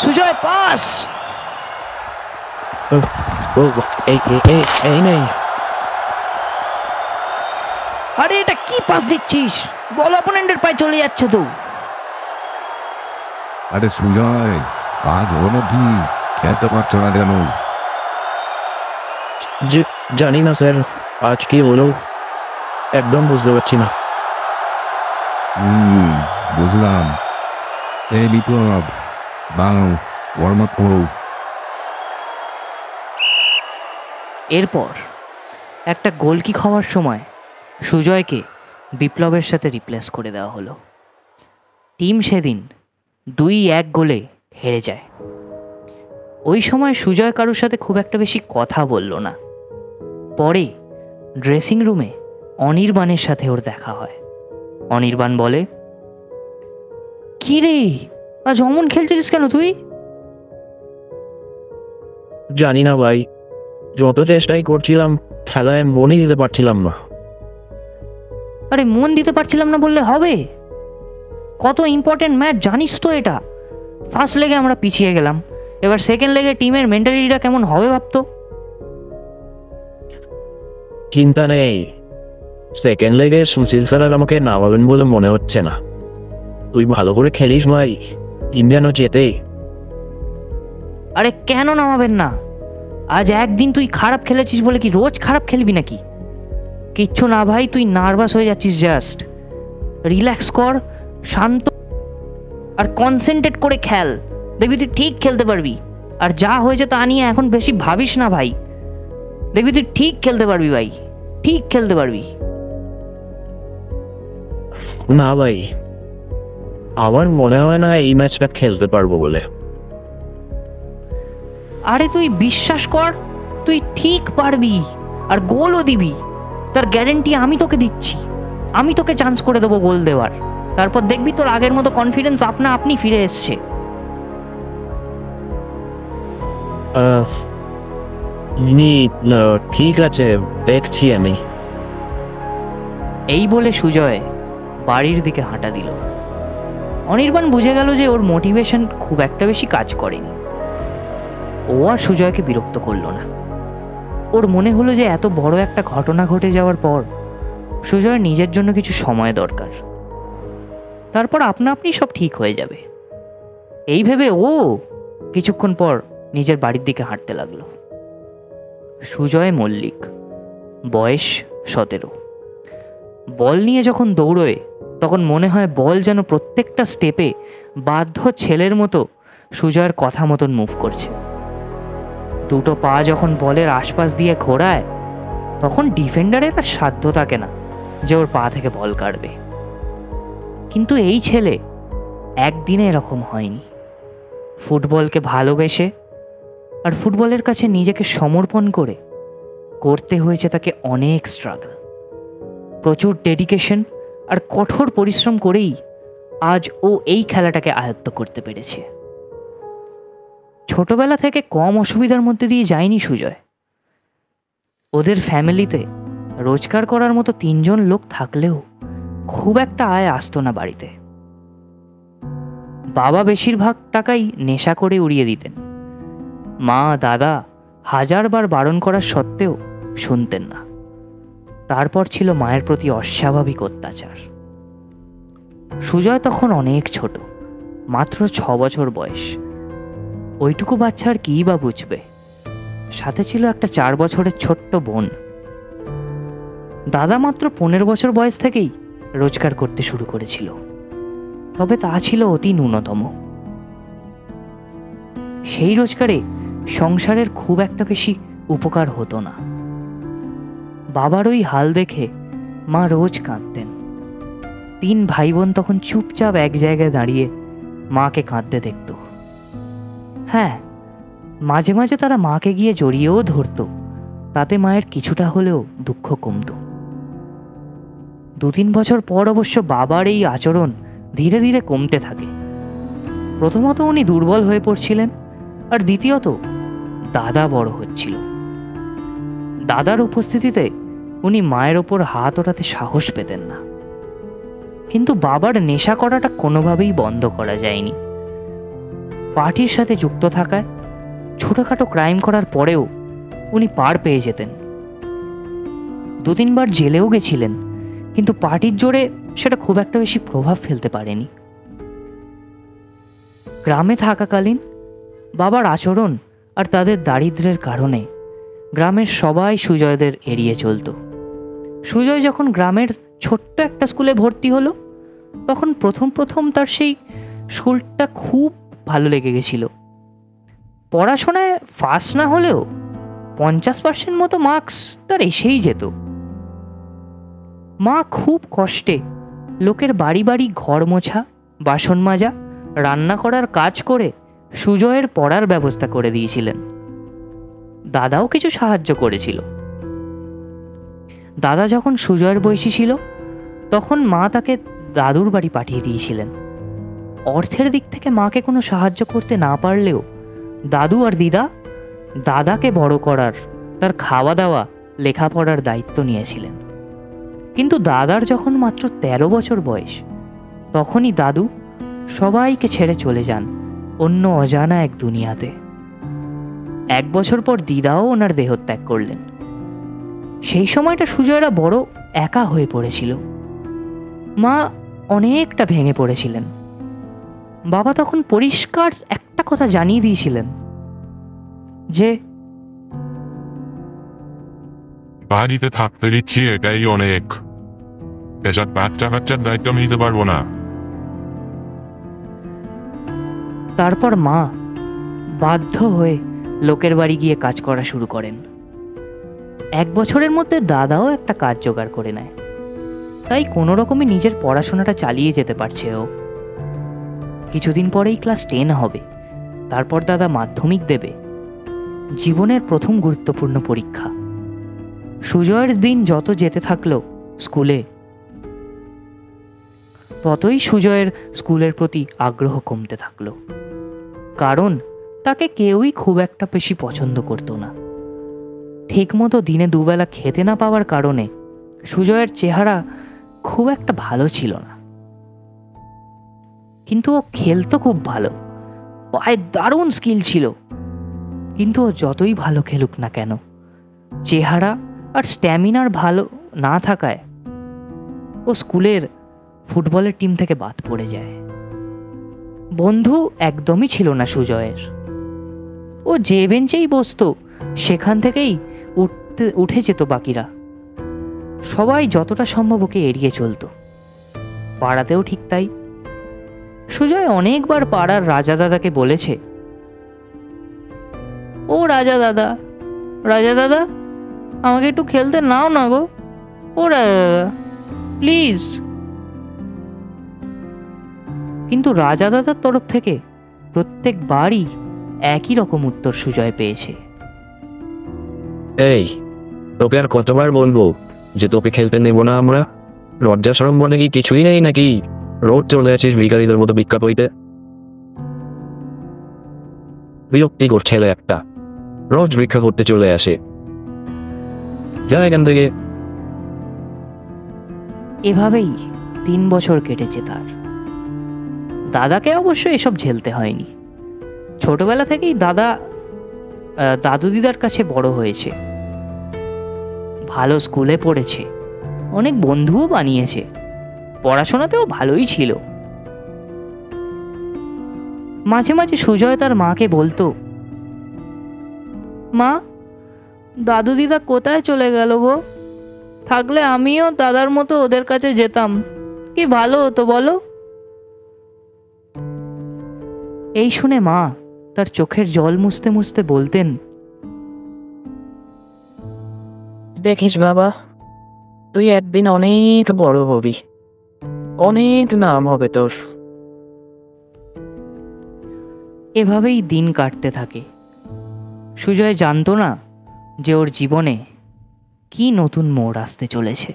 Sujoy pass. এই নেই। আরে এটা কি পাস দিচ্ছিস? বল অপোনেন্টের পায়ে চলে যাচ্ছে তো। আরে সুজয়, আজ হলো কি, খেলতে পারছো না কেন? জানি না স্যার, আজ কি হলো একদম বুঝতে পারছি না। বুঝলাম। এই বিপ্লব, বাং ওয়ার্ম আপ করো। এরপর একটা গোলকিক হওয়ার সময় সুজয়কে বিপ্লবের সাথে রিপ্লেস করে দেওয়া হলো। টিম সেদিন 2-1 গোলে হেরে যায়। ওই সময় সুজয় কারোর সাথে খুব একটা বেশি কথা বলল না। পরে ড্রেসিং রুমে অনির্বাণের সাথে ওর দেখা হয়। অনির্বাণ বলে, কি রে আজ অমন খেলছিস কেন তুই? জানি না ভাই, যত চেষ্টাই করছিলাম খেলায় মনই দিতে পারছিলাম না। আরে মন দিতে পারছিলাম না বললে হবে? কত ইম্পর্টেন্ট ম্যাচ জানিস তো এটা। ফার্স্ট লেগে আমরা পিছিয়ে গেলাম, এবার সেকেন্ড লেগে টিমের মেন্টালিটিটা কেমন হবে ভাবতো। চিন্তা নেই, সেকেন্ড লেগে সুশীল স্যার আর আমাকে নামাবেন বলে মনে হচ্ছে না। তুই ভালো করে খেলিস ভাই, ইন্ডিয়ানও জেতে। আরে কেন নামাবেন না? আজ একদিন তুই খারাপ খেলেছিস বলে কি রোজ খারাপ খেলবি নাকি? কিচ্ছু না ভাই, তুই নার্ভাস হয়ে যাচ্ছিস। জাস্ট রিল্যাক্স কর, শান্ত আর কনসেন্ট্রেট করে খেল, দেখবি তুই ঠিক খেলতে পারবি। আর যা হয়েছে তা নিয়ে এখন বেশি ভাবিস না ভাই, দেখবি তুই ঠিক খেলতে পারবি ভাই, ঠিক খেলতে পারবি। না ভাই, আমার মনে হয় না এই ম্যাচটা খেলতে পারবো বলে। আরে তুই বিশ্বাস কর, তুই ঠিক পারবি আর গোলও দিবি, তার গ্যারেন্টি আমি তোকে দিচ্ছি। আমি তোকে চান্স করে দেবো গোল দেওয়ার, তারপর দেখবি তোর আগের মতো কনফিডেন্স আপনা আপনি ফিরে এসছে। ঠিক আছে, দেখছি আমি। এই বলে সুজয় বাড়ির দিকে হাঁটা দিল। অনির্বাণ বুঝে গেল যে ওর মোটিভেশন খুব একটা বেশি কাজ করেনি। ও আর সুজয়কে বিরক্ত করলো না। ওর মনে হলো যে এত বড় একটা ঘটনা ঘটে যাওয়ার পর সুজয়ের নিজের জন্য কিছু সময় দরকার, তারপর আপনা আপনি সব ঠিক হয়ে যাবে। এই ভেবে ও কিছুক্ষণ পর নিজের বাড়ির দিকে হাঁটতে লাগলো। সুজয় মল্লিক, বয়স 17। বল নিয়ে যখন দৌড়োয় তখন মনে হয় বল যেন প্রত্যেকটা স্টেপে বাধ্য ছেলের মতো সুজয়ের কথা মতন মুভ করছে। দুটো পা যখন বলের আশপাশ দিয়ে ঘোরায় তখন ডিফেন্ডারের আর সাধ্য থাকে না যে ওর পা থেকে বল কাটবে। কিন্তু এই ছেলে একদিনে এরকম হয়নি। ফুটবলকে ভালোবেসে আর ফুটবলের কাছে নিজেকে সমর্পণ করে করতে হয়েছে তাকে অনেক স্ট্রাগল, প্রচুর ডেডিকেশন আর কঠোর পরিশ্রম করেই আজ ও এই খেলাটাকে আয়ত্ত করতে পেরেছে। ছোটবেলা থেকে কম অসুবিধার মধ্যে দিয়ে যায়নি সুজয়। ওদের ফ্যামিলিতে রোজগার করার মতো 3 জন লোক থাকলেও খুব একটা আয় আসতো না বাড়িতে। বাবা বেশিরভাগ টাকাই নেশা করে উড়িয়ে দিতেন। মা দাদা হাজারবার বারণ করার সত্ত্বেও শুনতেন না। তারপর ছিল মায়ের প্রতি অস্বাভাবিক অত্যাচার। সুজয় তখন অনেক ছোট, মাত্র 6 বছর বয়স। ওইটুকু বাচ্চা আর কী বা বুঝবে। সাথে ছিল একটা 4 বছরের ছোট্ট বোন। দাদা মাত্র 15 বছর বয়স থেকেই রোজগার করতে শুরু করেছিল, তবে তা ছিল অতি ন্যূনতম। সেই রোজগারে সংসারের খুব একটা বেশি উপকার হতো না। বাবার ওই হাল দেখে মা রোজ কাঁদতেন। 3 ভাই বোন তখন চুপচাপ এক জায়গায় দাঁড়িয়ে মাকে কাঁদতে দেখত। হ্যাঁ, মাঝে মাঝে তারা মাকে গিয়ে জড়িয়েও ধরত, তাতে মায়ের কিছুটা হলেও দুঃখ কমত। 2-3 বছর পর অবশ্য বাবার এই আচরণ ধীরে ধীরে কমতে থাকে। প্রথমত উনি দুর্বল হয়ে পড়ছিলেন, আর দ্বিতীয়ত দাদা বড় হচ্ছিল। দাদার উপস্থিতিতে উনি মায়ের ওপর হাত ওঠাতে সাহস পেতেন না। কিন্তু বাবার নেশা করাটা কোনোভাবেই বন্ধ করা যায়নি। পার্টির সাথে যুক্ত থাকায় ছোটখাটো ক্রাইম করার পরেও উনি পার পেয়ে যেতেন। 2-3 বার জেলেও গেছিলেন, কিন্তু পার্টির জোরে সেটা খুব একটা বেশি প্রভাব ফেলতে পারেনি। গ্রামে থাকাকালীন বাবার আচরণ আর তাদের দারিদ্র্যের কারণে গ্রামের সবাই সুজয়দের এড়িয়ে চলত। সুজয় যখন গ্রামের ছোট্ট একটা স্কুলে ভর্তি হলো, তখন প্রথম তার সেই স্কুলটা খুব ভালো লেগে গেছিল। পড়াশোনায় ফার্স্ট না হলেও 50% মতো মার্কস তার এসেই যেত। মা খুব কষ্টে লোকের বাড়ি বাড়ি ঘর মোছা, বাসন মাজা, রান্না করার কাজ করে সুজয়ের পড়ার ব্যবস্থা করে দিয়েছিলেন। দাদাও কিছু সাহায্য করেছিল। দাদা যখন সুজয়ের বয়সী ছিল, তখন মা তাকে দাদুর বাড়ি পাঠিয়ে দিয়েছিলেন। অর্থের দিক থেকে মাকে কোনো সাহায্য করতে না পারলেও দাদু আর দিদা দাদাকে বড় করার, তার খাওয়া দাওয়া, লেখাপড়ার দায়িত্ব নিয়েছিলেন। কিন্তু দাদার যখন মাত্র 13 বছর বয়স, তখনই দাদু সবাইকে ছেড়ে চলে যান অন্য অজানা এক দুনিয়াতে। 1 বছর পর দিদাও ওনার দেহত্যাগ করলেন। সেই সময়টা সুজয়রা বড় একা হয়ে পড়েছিল। মা অনেকটা ভেঙে পড়েছিলেন। বাবা তখন পরিষ্কার একটা কথা জানিয়ে দিয়েছিলেন যে বাড়িতে থাকতে দিচ্ছি, এটাই অনেক। এসব বাচ্চার দায়িত্ব আমি নিতে পারবো না। তারপর মা বাধ্য হয়ে লোকের বাড়ি গিয়ে কাজ করা শুরু করেন। 1 বছরের মধ্যে দাদাও একটা কাজ জোগাড় করে নেয়, তাই কোনো রকমে নিজের পড়াশোনাটা চালিয়ে যেতে পারছে ও। কিছুদিন পরেই ক্লাস 10 হবে, তারপর দাদা মাধ্যমিক দেবে, জীবনের প্রথম গুরুত্বপূর্ণ পরীক্ষা। সুজয়ের দিন যত যেতে থাকলো স্কুলে, ততই সুজয়ের স্কুলের প্রতি আগ্রহ কমতে থাকলো। কারণ তাকে কেউই খুব একটা বেশি পছন্দ করতো না। ঠিকমতো দিনে দুবেলা খেতে না পাওয়ার কারণে সুজয়ের চেহারা খুব একটা ভালো ছিল না। কিন্তু ও খেলতো খুব ভালো, পায়ে দারুণ স্কিল ছিল। কিন্তু ও যতই ভালো খেলুক না কেন, চেহারা আর স্ট্যামিনার ভালো না থাকায় ও স্কুলের ফুটবলের টিম থেকে বাদ পড়ে যায়। বন্ধু একদমই ছিল না সুজয়ের। ও যে বেঞ্চেই বসতো সেখান থেকেই উঠে যেত বাকিরা। সবাই যতটা সম্ভব ওকে এড়িয়ে চলতো। পাড়াতেও ঠিক তাই। সুজয় অনেকবার পাড়ার রাজা দাদাকে বলেছে, ও রাজা দাদা, রাজা দাদা, আমাকে একটু খেলতে নাও না গো, ও রাজা দাদা প্লিজ। কিন্তু রাজা দাদার তরফ থেকে প্রত্যেকবারই একই রকম উত্তর সুজয় পেয়েছে। এই, তোকে আর কতবার বলবো যে তোকে খেলতে নেবো না আমরা? লজ্জা শরম বলে কি কিছুই নেই নাকি? রোজ চলে আছিস ভিখারিদের মতো ভিক্ষা কইতে। বিরক্তিকর ছেলে একটা, রোজ ভিক্ষা করতে চলে আসে। যা এখান থেকে। এভাবেই 3 বছর কেটেছে তার। দাদাকে অবশ্য এসব ঝেলতে হয়নি। ছোটবেলা থেকেই দাদু দিদার কাছে বড় হয়েছে, ভালো স্কুলে পড়েছে, অনেক বন্ধুও বানিয়েছে, পড়াশোনাতেও ভালোই ছিল। মাঝে মাঝে সুজয় তার মাকে বলতো, মা, দাদু দিদা কোথায় চলে গেল গো? থাকলে আমিও দাদার মতো ওদের কাছে যেতাম, কি ভালো হতো বলো। এই শুনে মা তার চোখের জল মুছতে মুছতে বলতেন, দেখিস বাবা, তুই একদিন অনেক বড় হবি, অনেক নাম হবে তোর। এভাবেই দিন কাটতে থাকে। সুজয় জানতো না যে ওর জীবনে কি নতুন মোড় আসতে চলেছে।